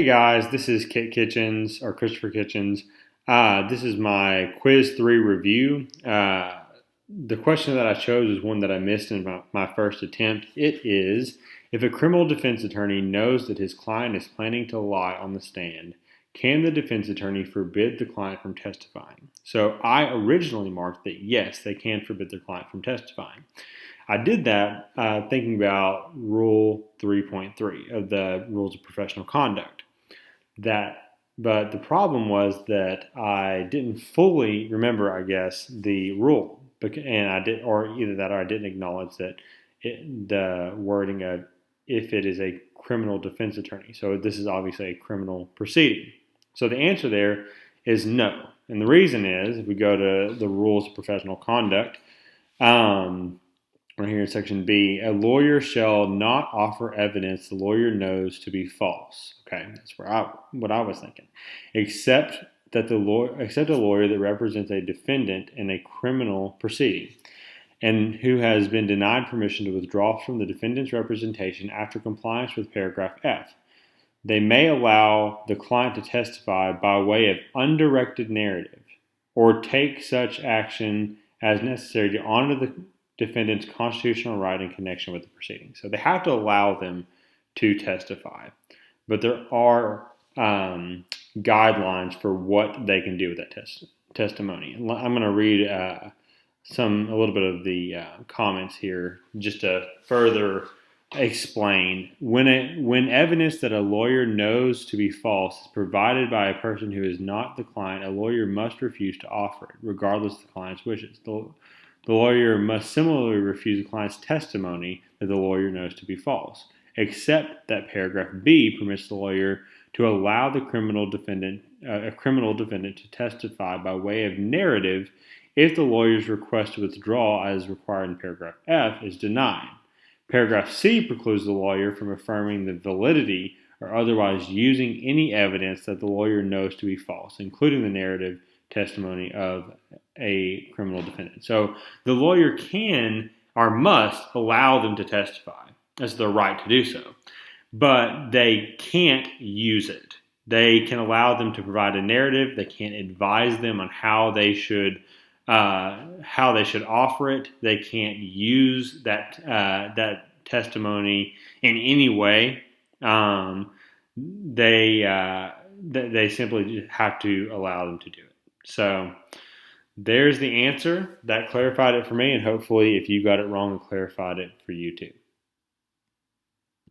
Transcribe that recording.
Hey guys, this is Kit Kitchens or Christopher Kitchens. This is my Quiz 3 review. The question that I chose is one that I missed in my first attempt. It is, if a criminal defense attorney knows that his client is planning to lie on the stand, can the defense attorney forbid the client from testifying? So I originally marked that yes, they can forbid their client from testifying. I did that thinking about Rule 3.3 of the Rules of Professional Conduct. But the problem was that I didn't fully remember, I guess, the rule, and either that or I didn't acknowledge that the wording of if it is a criminal defense attorney. So this is obviously a criminal proceeding. So the answer there is no, and the reason is if we go to the Rules of Professional Conduct. Right here in section B, a lawyer shall not offer evidence the lawyer knows to be false. Okay, that's what I was thinking. Except a lawyer that represents a defendant in a criminal proceeding and who has been denied permission to withdraw from the defendant's representation after compliance with paragraph F. They may allow the client to testify by way of undirected narrative or take such action as necessary to honor the defendant's constitutional right in connection with the proceeding. So they have to allow them to testify, but there are guidelines for what they can do with that testimony. I'm going to read a little bit of the comments here just to further explain. When evidence that a lawyer knows to be false is provided by a person who is not the client, a lawyer must refuse to offer it, regardless of the client's wishes. The lawyer must similarly refuse the client's testimony that the lawyer knows to be false, except that paragraph B permits the lawyer to allow a criminal defendant to testify by way of narrative if the lawyer's request to withdraw, as required in paragraph F, is denied. Paragraph C precludes the lawyer from affirming the validity or otherwise using any evidence that the lawyer knows to be false, including the narrative testimony of a criminal defendant. So the lawyer can or must allow them to testify. That's their right to do so. But they can't use it. They can allow them to provide a narrative. They can't advise them on how they should offer it. They can't use that testimony in any way. They simply have to allow them to do it. So there's the answer. That clarified it for me, and hopefully if you got it wrong, it clarified it for you too.